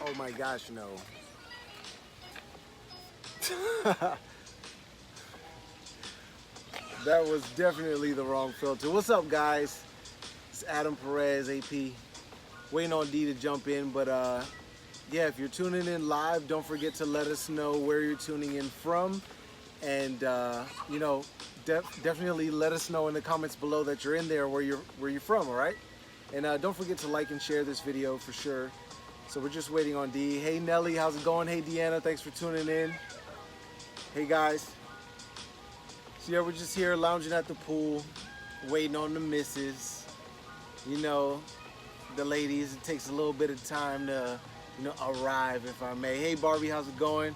Oh my gosh, no. That was definitely the wrong filter. What's up, guys? It's Adam Perez, AP. Waiting on D to jump in, but yeah, if you're tuning in live, don't forget to let us know where you're tuning in from, and you know, definitely let us know in the comments below that you're in there, where you're from. All right, and don't forget to like and share this video for sure. So we're just waiting on D. Hey Nelly, how's it going? Hey Deanna, thanks for tuning in. Hey guys. So yeah, we're just here lounging at the pool, waiting on the missus. You know, the ladies, it takes a little bit of time to, you know, arrive, if I may. Hey Barbie, how's it going?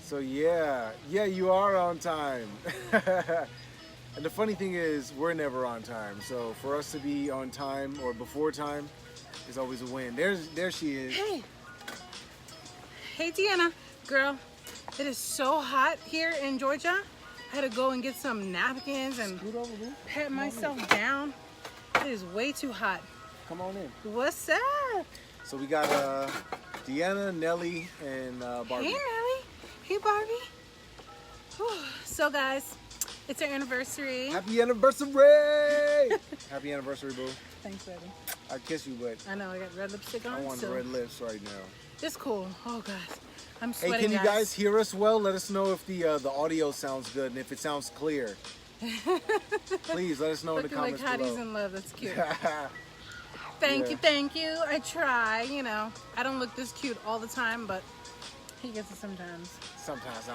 So yeah, you are on time. And the funny thing is, we're never on time. So for us to be on time or before time is always a win. There she is. Hey Deanna, girl, it is so hot here in Georgia. I had to go and get some napkins and pat myself down. It is way too hot. Come on in. What's up? So we got Deanna, Nelly, and Barbie. Hey Nelly. Hey Barbie. Whew. So guys, it's our anniversary. Happy anniversary! Happy anniversary, boo. Thanks, baby. I kiss you, but I know I got red lipstick on. I want the red lips right now. It's cool. Oh gosh, I'm Hey, sweating. can you guys hear us well? Let us know if the audio sounds good and if it sounds clear. Please let us know in the comments like hotties below. in love. That's cute. Thank you. I try. You know, I don't look this cute all the time, but he gets it sometimes. Sometimes.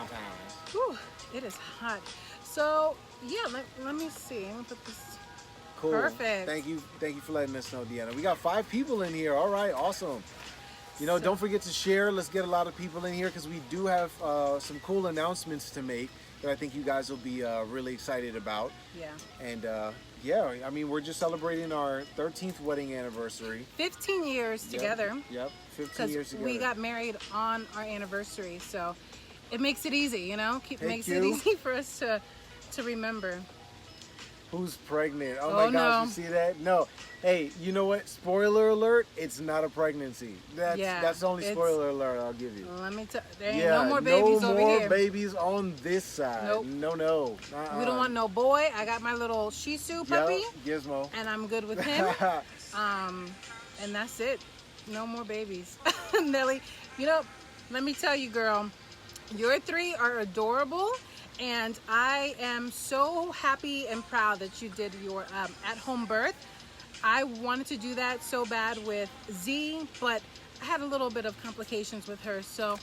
Whew, it is hot. So yeah, let me see. Let me put this. Cool. Perfect. Thank you for letting us know, Deanna. We got 5 people in here. All right, awesome. You know, don't forget to share. Let's get a lot of people in here because we do have some cool announcements to make that I think you guys will be really excited about. Yeah. And yeah, I mean, we're just celebrating our 13th wedding anniversary. 15 years together. Yep, 15 years together. We got married on our anniversary, so it makes it easy, you know? Makes you. it easy for us to remember. Who's pregnant? Oh my gosh, you see that? No. Hey, you know what? Spoiler alert, it's not a pregnancy. That's the only spoiler alert I'll give you. Let me tell you, there ain't no more babies over here. No more babies on this side. Nope. No. We don't want no boy. I got my little Shih Tzu puppy. Yep, Gizmo. And I'm good with him. And that's it. No more babies. Nelly, you know, let me tell you, girl, your 3 are adorable. And I am so happy and proud that you did your at-home birth. I wanted to do that so bad with Z, but I had a little bit of complications with her, so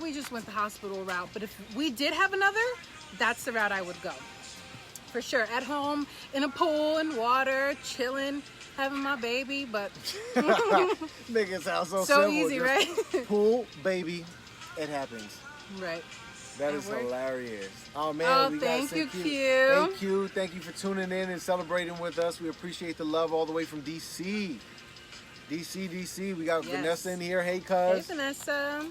we just went the hospital route. But if we did have another, that's the route I would go. For sure, at home, in a pool, in water, chilling, having my baby, but... Nigga, sounds so simple. easy, right? Pool, baby, it happens. Right. That is hilarious. Oh man, thank you, Q. Thank you for tuning in and celebrating with us. We appreciate the love all the way from DC. DC. We got Vanessa in here. Hey, cuz. Hey, Vanessa.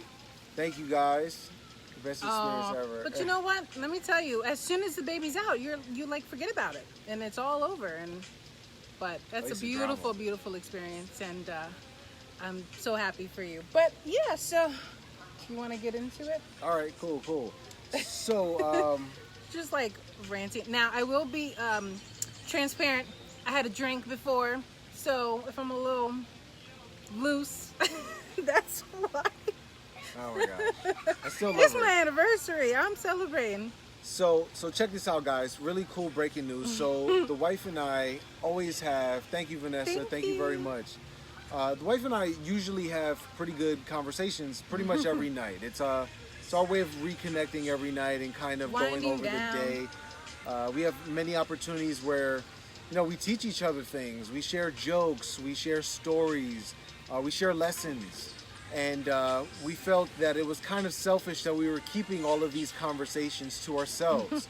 Thank you, guys. The best experience ever. But you know what? Let me tell you, as soon as the baby's out, you like forget about it, and it's all over. But that's a beautiful experience, and I'm so happy for you. But yeah, so. You want to get into it? All right, cool. So, just like ranting. Now, I will be transparent. I had a drink before, so if I'm a little loose, that's why. Oh my God. I still love It's my anniversary. I'm celebrating. So check this out, guys. Really cool breaking news. So the wife and I always have. Thank you, Vanessa. Thank you very much. The wife and I usually have pretty good conversations pretty much every night. It's our way of reconnecting every night and kind of going over the day. We have many opportunities where, you know, we teach each other things. We share jokes. We share stories. We share lessons. And we felt that it was kind of selfish that we were keeping all of these conversations to ourselves.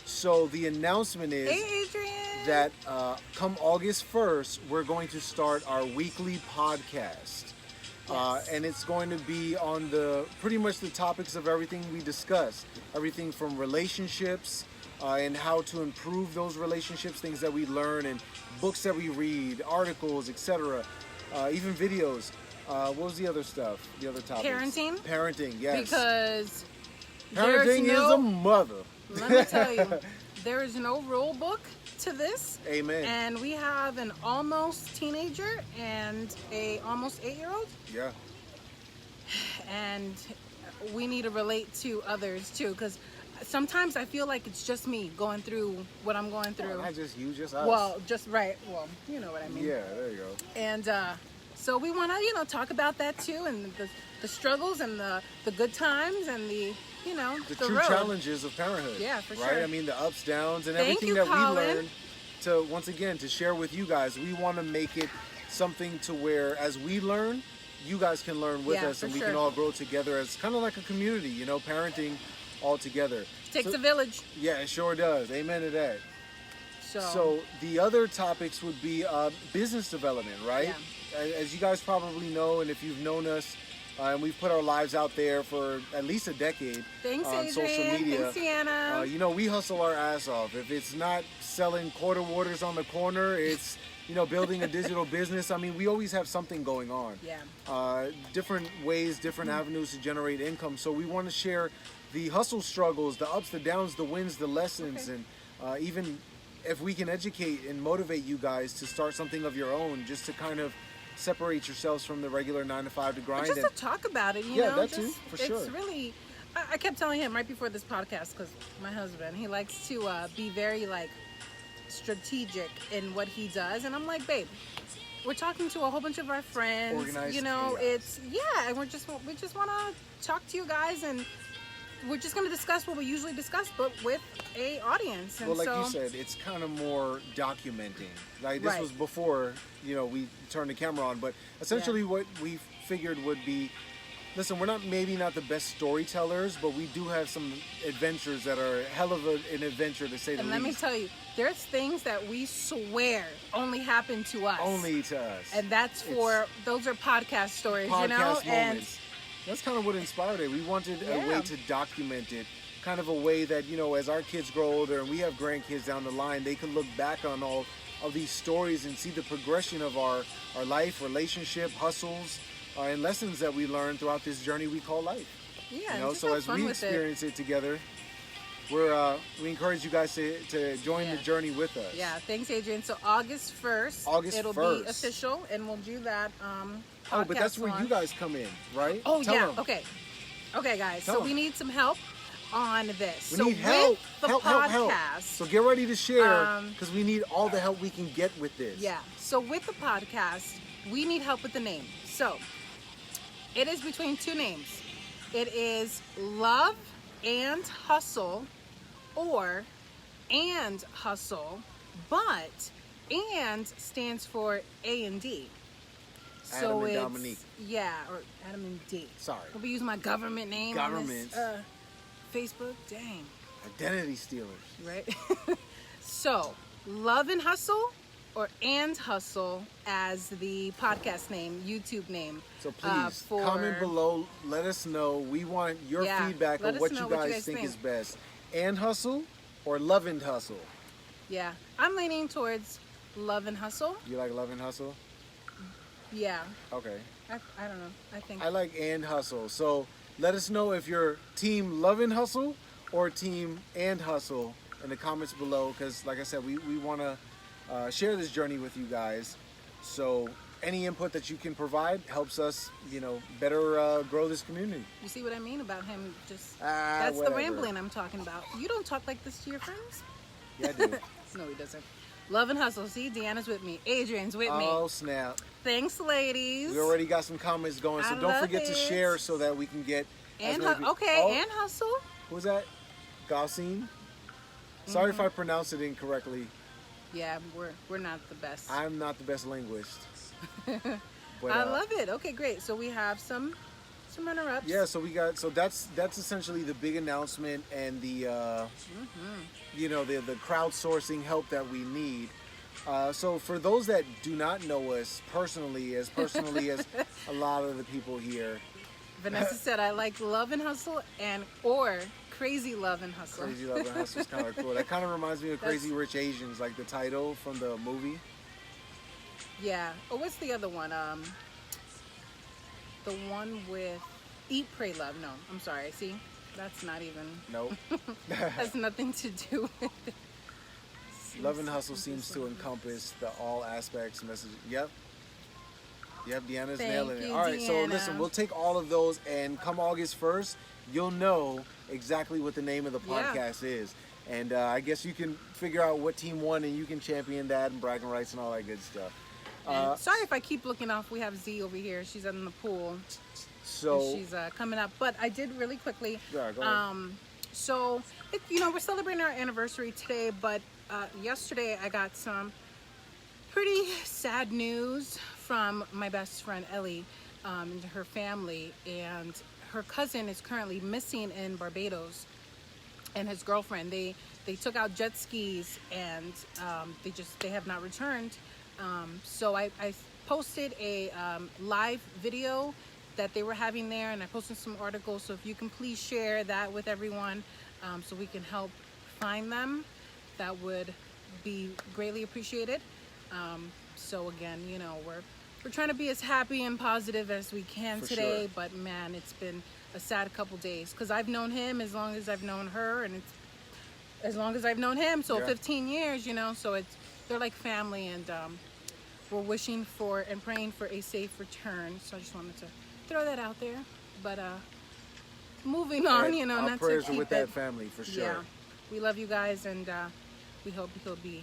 So the announcement is that come August 1st, we're going to start our weekly podcast. And it's going to be on pretty much the topics of everything we discuss. Everything from relationships and how to improve those relationships, things that we learn, and books that we read, articles, etc. even videos. What was the other stuff? The other topics? Parenting, yes. Because parenting is a mother. Let me tell you, there is no rule book to this. Amen. And we have an almost teenager and a almost 8-year-old. Yeah. And we need to relate to others too, because sometimes I feel like it's just me going through what I'm going through. Not just you, just us. Well, just right. Well, you know what I mean. Yeah, there you go. And so we want to, talk about that too, and the struggles and the good times and the true road. challenges of parenthood. Yeah, for right? sure. I mean, the ups, downs, and Thank everything you, that Colin. we learned to, once again, to share with you guys. We want to make it something to where, as we learn, you guys can learn with us, and we can all grow together as kind of like a community, parenting all together. Takes a village. Yeah, it sure does. Amen to that. So the other topics would be business development, right? Yeah. As you guys probably know, and if you've known us, and we've put our lives out there for at least a decade on social media. Thanks, Sienna. We hustle our ass off. If it's not selling quarter waters on the corner, it's building a digital business. I mean, we always have something going on. Yeah. Different ways, different avenues to generate income. So we want to share the hustle struggles, the ups, the downs, the wins, the lessons, and even if we can educate and motivate you guys to start something of your own, just to kind of separate yourselves from the regular 9 to 5 to grind. Or just to talk about it, that too, for sure. It's really, I kept telling him right before this podcast, because my husband, he likes to be very strategic in what he does, and I'm like, babe, we're talking to a whole bunch of our friends. Organized chaos. And we just want to talk to you guys, and we're just going to discuss what we usually discuss, but with a audience. And well, like you said, it's kind of more documenting. Like this was before, we turned the camera on, but essentially what we figured would be, listen, we're maybe not the best storytellers, but we do have some adventures that are a hell of an adventure, to say the least. And let me tell you, there's things that we swear only happen to us. Only to us. And those are podcast stories, moments. And that's kind of what inspired it. We wanted a way to document it, kind of a way that, as our kids grow older and we have grandkids down the line, they can look back on all of these stories and see the progression of our life, relationship, hustles, and lessons that we learned throughout this journey we call life. Yeah, so as we experience it together, we encourage you guys to join the journey with us. Yeah, thanks, Adrian. So August 1st, it'll be official, and we'll do that but that's where you guys come in, right? Oh, Tell them. Okay, guys. We need some help on this. We need help. Help. So get ready to share, because we need all the help we can get with this. Yeah. So with the podcast, we need help with the name. So it is between two names. It is Love and Hustle, or And Hustle, but And stands for A&D. Adam and Dominique. Yeah, or Adam and D. Sorry. We'll be using my government name Governments. on this Facebook. Dang. Identity stealers. Right? So, Love and Hustle, or And Hustle as the podcast name, YouTube name. So please, comment below. Let us know. We want your feedback on what you guys think is best. And Hustle or Love and Hustle? Yeah. I'm leaning towards Love and Hustle. You like Love and Hustle? Yeah. Okay. I don't know. I think I like And Hustle. So let us know if you're team Love and Hustle or team And Hustle in the comments below, because like I said, we want to share this journey with you guys. So any input that you can provide helps us, better grow this community. You see what I mean about him? That's the rambling I'm talking about. You don't talk like this to your friends? Yeah, I do. No, he doesn't. Love and Hustle. See, Deanna's with me. Adrian's with me. Oh, snap. Thanks, ladies. We already got some comments going, so don't forget to share so that we can get... And And Hustle. Who's that? Gaussine? Sorry if I pronounced it incorrectly. Yeah, we're not the best. I'm not the best linguist. But, I love it. Okay, great. So we have some runner-ups. Yeah, so that's essentially the big announcement and the the crowdsourcing help that we need. So for those that do not know us personally as a lot of the people here, Vanessa said, I like Love and Hustle or Crazy Love and Hustle. Crazy Love and Hustle is kind of cool. That kind of reminds me of Crazy Rich Asians, like the title from the movie. Yeah. Oh, what's the other one? The one with Eat, Pray, Love. No, I'm sorry. See, that's not even. Nope. Has nothing to do with it. Love and Hustle seems to encompass the all aspects message. Yep. Yep, Deanna's nailing it. All right, so listen, we'll take all of those, and come August 1st, you'll know exactly what the name of the podcast is. And I guess you can figure out what team won, and you can champion that and bragging rights and all that good stuff. Sorry if I keep looking off. We have Z over here. She's in the pool. So she's coming up. But I did really quickly. Yeah, go ahead. So, we're celebrating our anniversary today, but yesterday I got some pretty sad news from my best friend Ellie and her family. And her cousin is currently missing in Barbados, and his girlfriend. They took out jet skis, and they have not returned. So I posted a live video that they were having there, and I posted some articles. So if you can please share that with everyone, so we can help find them, that would be greatly appreciated. So again, we're trying to be as happy and positive as we can today, sure. But man, it's been a sad couple days, because I've known him as long as I've known her, and it's as long as I've known him, so 15 years, so they're like family, and we're wishing for and praying for a safe return. So I just wanted to throw that out there. But moving on, our not prayers to keep are with that family for sure. Yeah, we love you guys, and we hope he'll be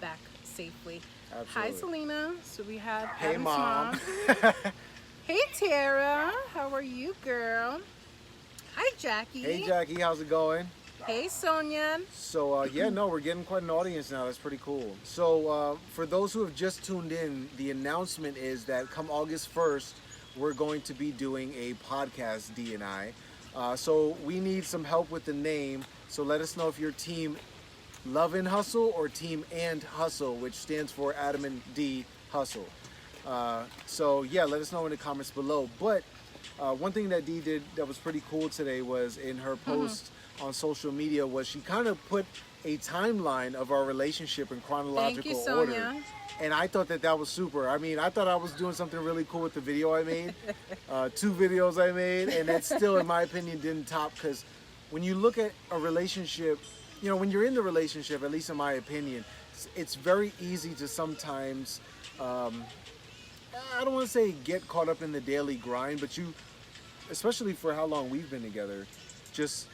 back safely. Absolutely. Hi, Selena. So we have Hey, Adam's Mom. Hey, Tara. How are you, girl? Hi, Jackie. Hey, Jackie. How's it going? Hey, Sonia. So, we're getting quite an audience now. That's pretty cool. So, for those who have just tuned in, the announcement is that come August 1st, we're going to be doing a podcast, Dee and I. So, we need some help with the name. So, let us know if you're team Love and Hustle or team And Hustle, which stands for Adam and Dee Hustle. Let us know in the comments below. But one thing that Dee did that was pretty cool today was in her post on social media was she kind of put a timeline of our relationship in chronological order. And I thought that was super. I mean, I thought I was doing something really cool with the video I made. 2 videos I made, and that still, in my opinion, didn't top, because when you look at a relationship, when you're in the relationship, at least in my opinion, it's very easy to sometimes, I don't want to say get caught up in the daily grind, but especially for how long we've been together, just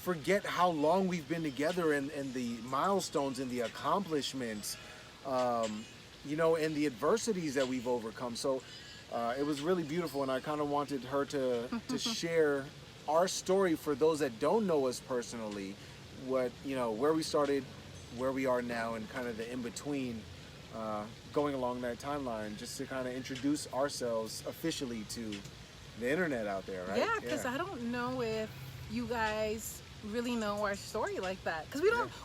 forget how long we've been together, and the milestones and the accomplishments, and the adversities that we've overcome. So it was really beautiful, and I kind of wanted her to share our story for those that don't know us personally, where we started, where we are now, and kind of the in-between, going along that timeline, just to kind of introduce ourselves officially to the internet out there, right? Yeah, because I don't know if you guys really know our story like that, because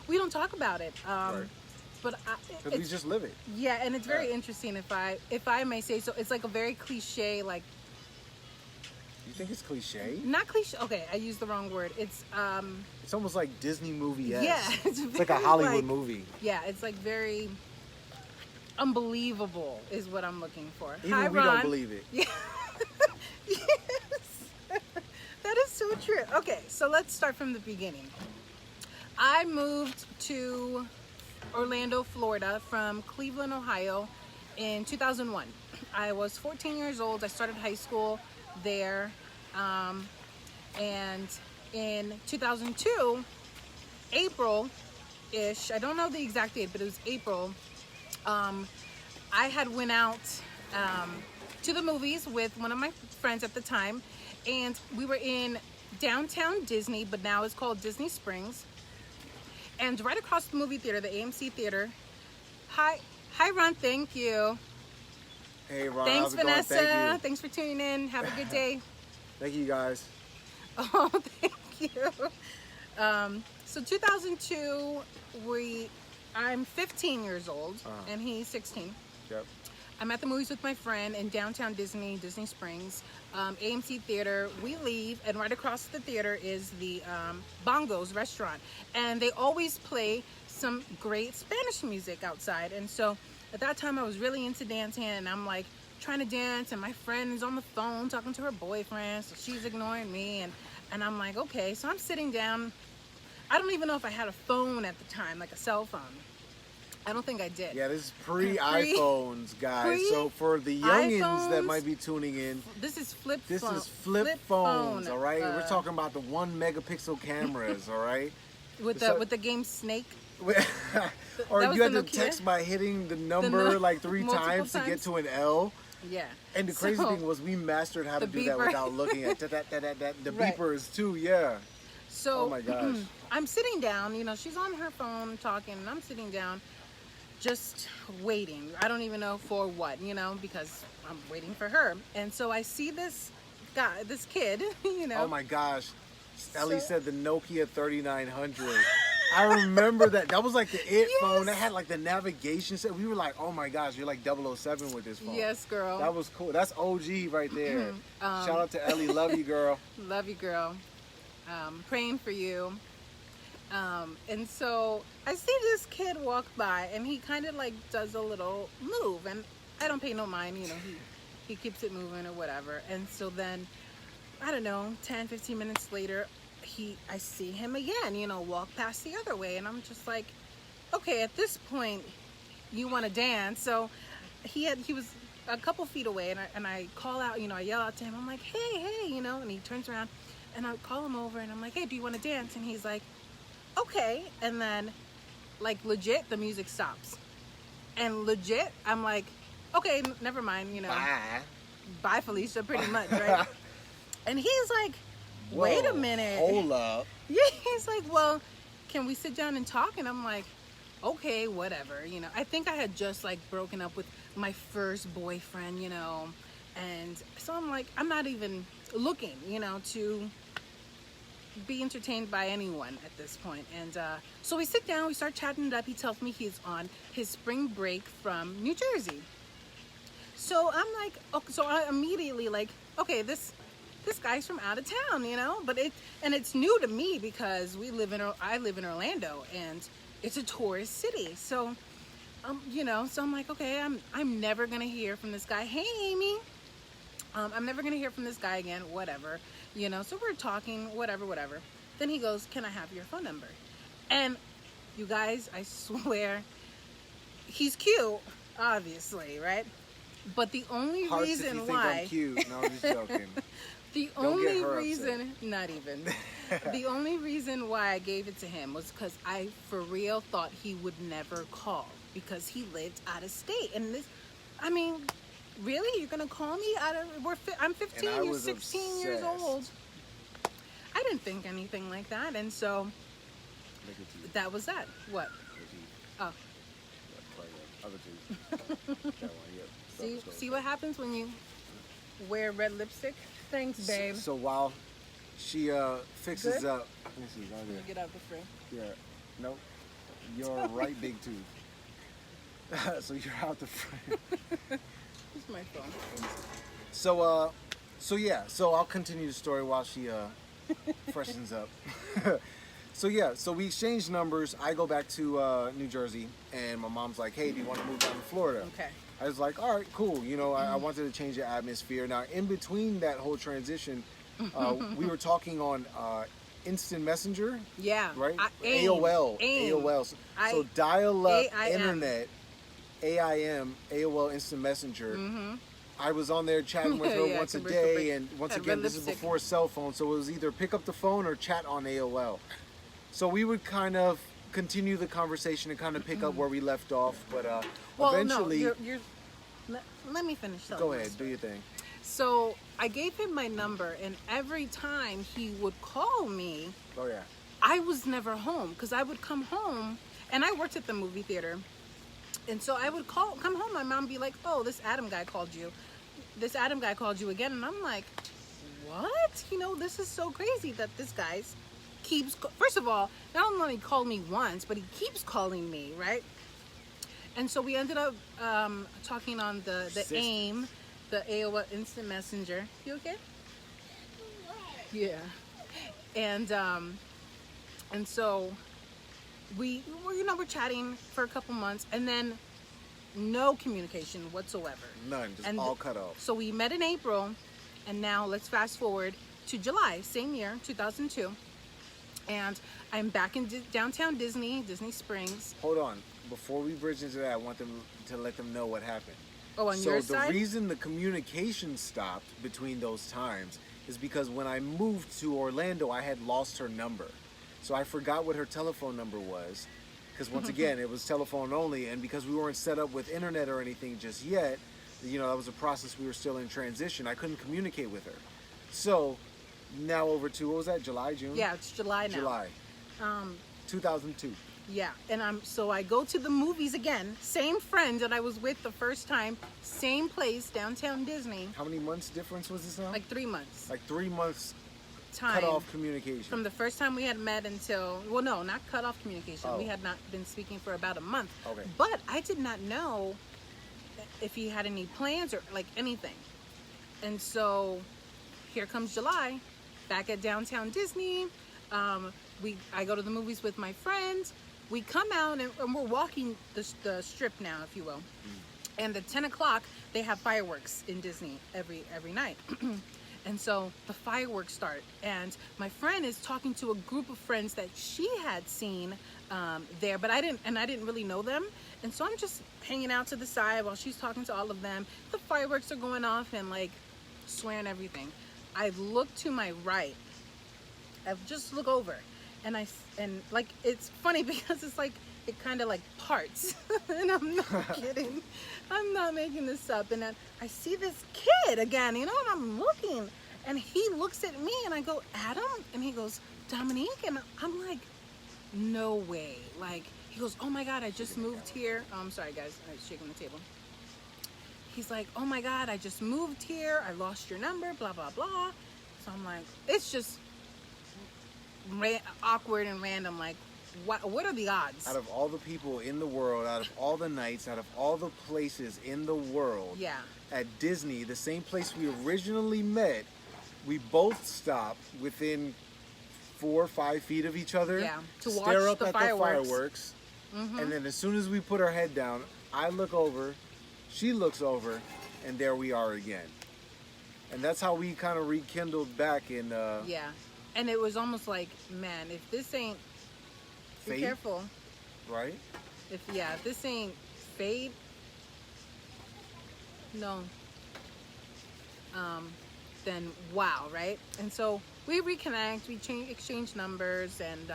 we don't talk about it. Right. But because we just live it. Yeah, and it's very interesting, if I may say so. It's like a very cliche, like. You think it's cliche? Not cliche. Okay, I used the wrong word. It's almost like Disney movie-esque. Yeah, it's like a Hollywood movie. Yeah, it's like very unbelievable is what I'm looking for. Even Hi, we Ron. don't believe it. Yeah. Yes. That is so true. Okay, so let's start from the beginning. I moved to Orlando, Florida from Cleveland, Ohio in 2001. I was 14 years old. I started high school there. And in 2002, April-ish, I don't know the exact date, but it was April, I had went out to the movies with one of my friends at the time, and we were in downtown Disney, but now it's called Disney Springs. And right across the movie theater, the AMC theater. Hi Ron, thank you. Hey Ron, thanks how's it Vanessa. going? Thank you. Thanks for tuning in. Have a good day. Thank you guys. Oh, thank you. So 2002, I'm 15 years old, and he's 16. Yep. I'm at the movies with my friend in downtown Disney Springs, AMC Theater. We leave, and right across the theater is the Bongos restaurant. And they always play some great Spanish music outside. And so at that time I was really into dancing, and I'm like trying to dance, and my friend is on the phone talking to her boyfriend, so she's ignoring me, and I'm like, okay, so I'm sitting down. I don't even know if I had a phone at the time, like a cell phone. I don't think I did. Yeah, this is pre-iPhones, guys. So for the youngins that might be tuning in, this is flip phones, all right? We're talking about the 1 megapixel cameras, all right? With the game Snake. Or you had to text by hitting the number like 3 times to get to an L. Yeah. And the crazy thing was we mastered how to do that without looking at the beepers too, yeah. So, oh my gosh. I'm sitting down, you know, she's on her phone talking, and I'm sitting down just waiting. I don't even know for what, you know, because I'm waiting for her. And so I see this guy, this kid, you know. Oh my gosh. Ellie said the Nokia 3900. I remember that. That was like the phone. That had like the navigation set. We were like, oh my gosh, you're like 007 with this phone. Yes, girl. That was cool. That's OG right there. Shout out to Ellie. Love you, girl. Love you, girl. Praying for you. And so I see this kid walk by, and he kind of like does a little move, and I don't pay no mind, you know, he keeps it moving or whatever. And so then, I don't know, 10, 15 minutes later, I see him again, you know, walk past the other way, and I'm just like, okay, at this point, you want to dance. So he was a couple feet away, and I call out, you know, I yell out to him, I'm like, hey, you know, and he turns around, and I call him over, and I'm like, hey, do you want to dance? And he's like, okay. And then, like, legit, the music stops. And legit, I'm like, okay, never mind, you know. Bye, Felicia, pretty much, right? And he's like, wait a minute. Hold up. Yeah, he's like, well, can we sit down and talk? And I'm like, okay, whatever, you know. I think I had just, like, broken up with my first boyfriend, you know. And so I'm like, I'm not even looking, you know, to be entertained by anyone at this point. And so we sit down, we start chatting it up. He tells me he's on his spring break from New Jersey. So I'm like, okay, so I immediately like, okay, this guy's from out of town, you know. But it's new to me because I live in Orlando, and it's a tourist city. So you know, so I'm like, okay, I'm never gonna hear from this guy. Hey, Amy. I'm never gonna hear from this guy again, whatever, you know. So we're talking, whatever. Then he goes, can I have your phone number? And you guys, I swear, he's cute, obviously, right? But the only reason why, I'm cute. No, I'm just joking. The only reason, not even, the only reason why I gave it to him was because I, for real, thought he would never call because he lived out of state. And this, I mean, really? You're gonna call me I'm 15, you're 16 years old. I didn't think anything like that, and so that was that. What? Oh. See what happens when you wear red lipstick? Thanks, babe. So while she fixes up, let me see, right there. Get out the frame. Yeah. Nope. You're right, big tooth. So you're out the frame. It's my phone. So yeah, so I'll continue the story while she freshens up. So we exchanged numbers. I go back to New Jersey, and my mom's like, hey, do you want to move down to Florida? Okay. I was like, all right, cool. You know, I wanted to change the atmosphere. Now, in between that whole transition, we were talking on Instant Messenger. Yeah. Right? AOL. So dial-up internet. AIM, AOL Instant Messenger. I was on there chatting with her once a day, and once again, this is before cell phone, so it was either pick up the phone or chat on AOL. So we would kind of continue the conversation and kind of pick up where we left off, but eventually... No, let me finish. Go ahead, do your thing. So I gave him my number, and every time he would call me, I was never home, because I would come home, and I worked at the movie theater. And so I would come home, my mom would be like, oh, this Adam guy called you. This Adam guy called you again. And I'm like, what? You know, this is so crazy that this guy keeps, first of all, not only called me once, but he keeps calling me, right? And so we ended up talking on the AIM, the AOL Instant Messenger. You okay? Yeah. And so we're chatting for a couple months, and then no communication whatsoever. None, just And all cut off. So we met in April, and now let's fast forward to July, same year, 2002. And I'm back in downtown Disney Springs. Hold on. Before we bridge into that, I want them to let them know what happened. Oh, on your side? So the reason the communication stopped between those times is because when I moved to Orlando, I had lost her number. So I forgot what her telephone number was. Because once again, it was telephone only. And because we weren't set up with internet or anything just yet, you know, that was a process we were still in transition. I couldn't communicate with her. So now over to, what was that, July, June? Yeah, it's July now. July. 2002. Yeah, and so I go to the movies again. Same friend that I was with the first time. Same place, downtown Disney. How many months difference was this now? Like 3 months. Like 3 months Time cut off communication. from the first time we had met until, well, no, not cut off communication. Oh. We had not been speaking for about a month. Okay. But I did not know if he had any plans or like anything. And so here comes July, back at downtown Disney. I go to the movies with my friends. We come out and we're walking the strip now, if you will. And at 10 o'clock, they have fireworks in Disney every night. And so the fireworks start, and my friend is talking to a group of friends that she had seen there, but I didn't really know them. And so I'm just hanging out to the side while she's talking to all of them. The fireworks are going off and like swearing everything. I look to my right. I just look over, and like it's funny because it's like it kind of like parts, and I'm not kidding. I'm not making this up. And then I see this kid again, you know, and I'm looking, and he looks at me, and I go, Adam, and he goes, Dominique, and I'm like, no way. Like, he goes, oh my God, I just moved here. Oh, I'm sorry, guys, I was shaking the table. He's like, oh my God, I just moved here. I lost your number, blah, blah, blah. So I'm like, it's just awkward and random. Like, what are the odds? Out of all the people in the world, out of all the nights, out of all the places in the world, Yeah. at Disney, the same place we originally met, we both stopped within 4 or 5 feet of each other. Yeah, to stare watch up the at fireworks. the fireworks. Mm-hmm. And then as soon as we put our head down, I look over, she looks over, and there we are again. And that's how we kind of rekindled back in Yeah. And it was almost like, man, if this ain't, be fate, careful. right? If this ain't fate, no. Then wow, right? And so we reconnect, we exchange numbers, and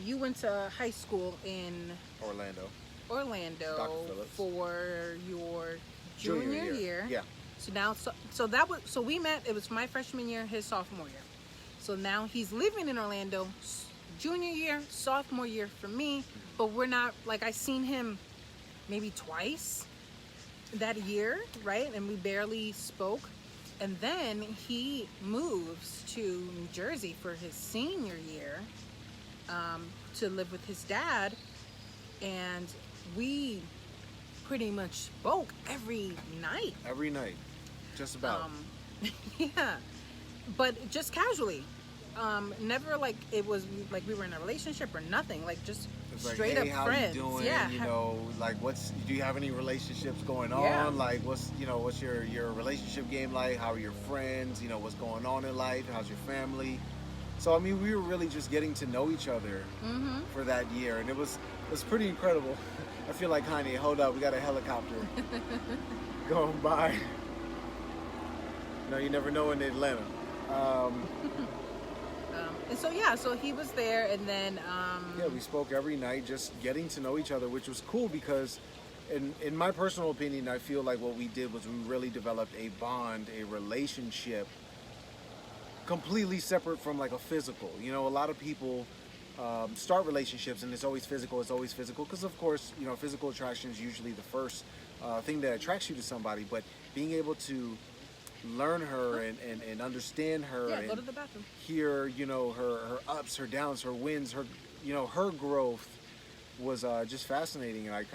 you went to high school in Orlando. Dr. Phillips. for your junior year. Yeah. So now, so we met. It was my freshman year, his sophomore year. So now he's living in Orlando, junior year, sophomore year for me. But we're not, like, I seen him maybe twice that year, right? And we barely spoke. And then he moves to New Jersey for his senior year to live with his dad. And we pretty much spoke every night. Every night. Just about. Yeah, but just casually. Never like it was like we were in a relationship or nothing. Like just It's like, straight hey, up how friends. you doing? Yeah. You know, like do you have any relationships going on? Yeah. Like what's your relationship game like? How are your friends? You know, what's going on in life? How's your family? So I mean, we were really just getting to know each other for that year, and it was pretty incredible. I feel like, honey, hold up, we got a helicopter going by. No, you never know in Atlanta. And so yeah, so he was there, and then Yeah, we spoke every night, just getting to know each other, which was cool because, in my personal opinion, I feel like what we did was we really developed a bond, a relationship, completely separate from like a physical. You know, a lot of people start relationships and it's always physical, because of course, you know, physical attraction is usually the first thing that attracts you to somebody, but being able to learn her and understand her yeah, and go to the bathroom. hear, you know, her ups, her downs, her wins, her, you know, her growth was just fascinating, and I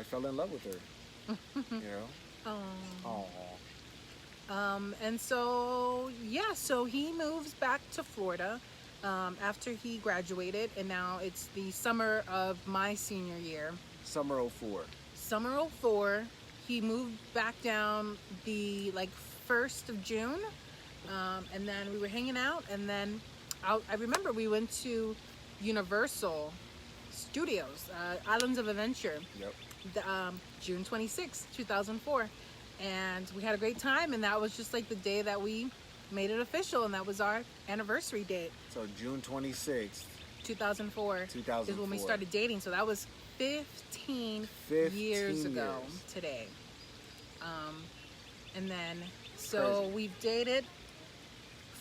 fell in love with her. You know. Oh. And so yeah, so he moves back to Florida after he graduated, and now it's the summer of my senior year. Summer '04. Summer '04. He moved back down the 1st of June, and then we were hanging out, and then I remember we went to Universal Studios, Islands of Adventure. Yep. June 26, 2004, and we had a great time, and that was just like the day that we made it official, and that was our anniversary date. So June 26th, 2004 is when we started dating. So that was 15 years ago today. And then so we've dated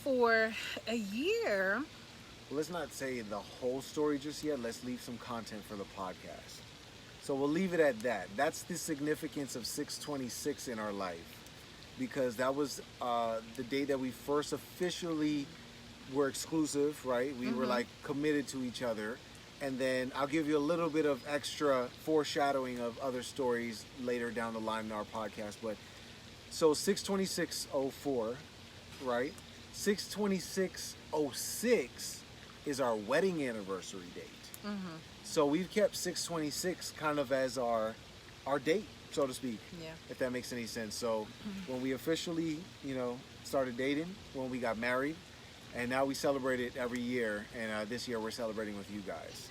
for a year. Well, let's not say the whole story just yet. Let's leave some content for the podcast. So we'll leave it at that. That's the significance of 6/26 in our life, because that was the day that we first officially were exclusive, right? We were committed to each other. And then I'll give you a little bit of extra foreshadowing of other stories later down the line in our podcast. But so 6/26/04, right? 6/26/06 is our wedding anniversary date. So we've kept 6/26 kind of as our date, so to speak. Yeah. If that makes any sense. So when we officially, started dating, when we got married, and now we celebrate it every year. And this year we're celebrating with you guys.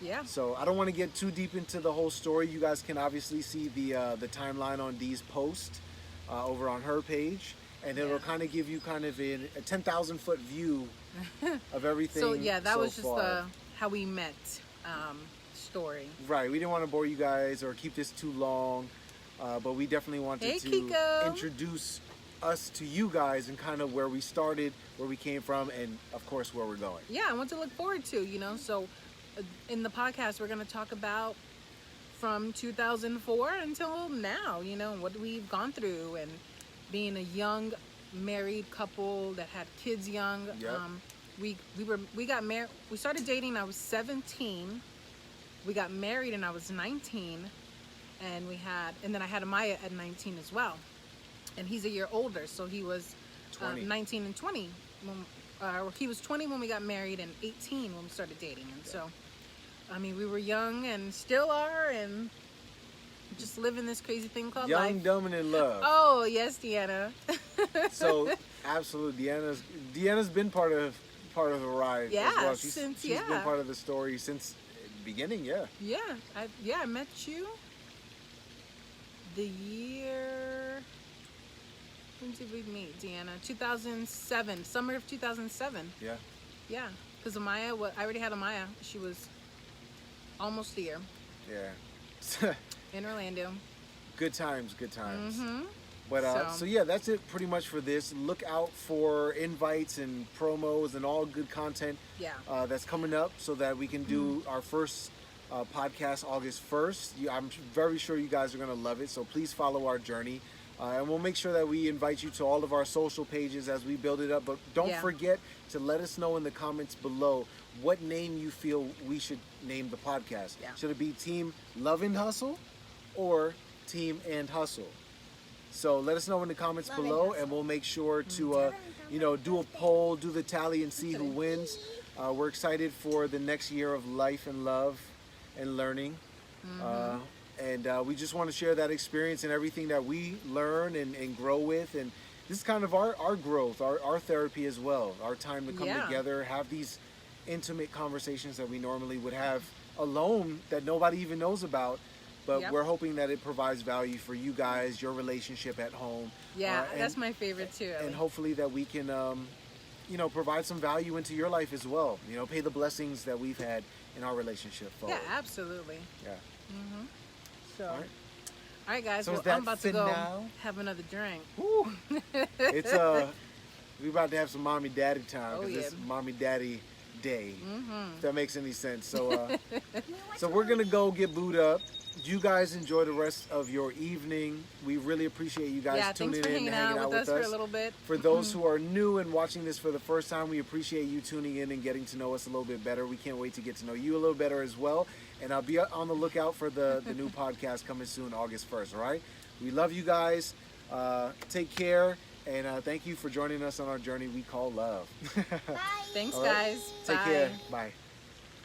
Yeah. So I don't want to get too deep into the whole story. You guys can obviously see the timeline on Dee's post over on her page, and it'll kind of give you kind of a 10,000-foot view of everything. So yeah, that was just far. how we met story. Right. We didn't want to bore you guys or keep this too long, but we definitely wanted to Kiko. introduce us to you guys and kind of where we started, where we came from, and of course where we're going. Yeah, I want to look forward to, So in the podcast, we're going to talk about from 2004 until now, what we've gone through, and being a young married couple that had kids young. Yep. We got married. We started dating. I was 17. We got married, and I was 19, and then I had Amaya at 19 as well. And he's a year older, so he was 19 and 20. He was 20 when we got married, and 18 when we started dating. And so, we were young and still are, and just living this crazy thing called life. Young, dumb, and in love. Oh yes, Deanna. So absolutely, Deanna's been part of the ride as well. She's been part of the story since the beginning. Yeah. Yeah, I met you the year. When did we meet, Deanna? 2007, summer of 2007. Yeah. Yeah, because Amaya, I already had Amaya. She was almost a year. Yeah. In Orlando. Good times. Mm-hmm. But so yeah, that's it pretty much for this. Look out for invites and promos and all good content that's coming up, so that we can do our first podcast August 1st. I'm very sure you guys are going to love it, so please follow our journey. And we'll make sure that we invite you to all of our social pages as we build it up. But don't forget to let us know in the comments below what name you feel we should name the podcast. Yeah. Should it be Team Love and Hustle or Team and Hustle? So let us know in the comments below, and we'll make sure to do a poll, do the tally, and see who wins. We're excited for the next year of life and love and learning. And we just want to share that experience and everything that we learn and grow with. And this is kind of our growth, our therapy as well. Our time to come together, have these intimate conversations that we normally would have alone that nobody even knows about. But we're hoping that it provides value for you guys, your relationship at home. Yeah, that's my favorite too. And hopefully that we can, provide some value into your life as well. Pay the blessings that we've had in our relationship forward. Yeah, absolutely. Yeah. Mm-hmm. So, all right, guys. So I'm about to go have another drink. It's we're about to have some mommy daddy time, because it's mommy daddy day. If that makes any sense. So so we're gonna go get booed up. You guys enjoy the rest of your evening. We really appreciate you guys tuning in and hanging out with us for a little bit. For those who are new and watching this for the first time, we appreciate you tuning in and getting to know us a little bit better. We can't wait to get to know you a little better as well. And I'll be on the lookout for the new podcast coming soon, August 1st, all right? We love you guys. Take care. And thank you for joining us on our journey we call love. Bye. Thanks, guys. Take care. Bye.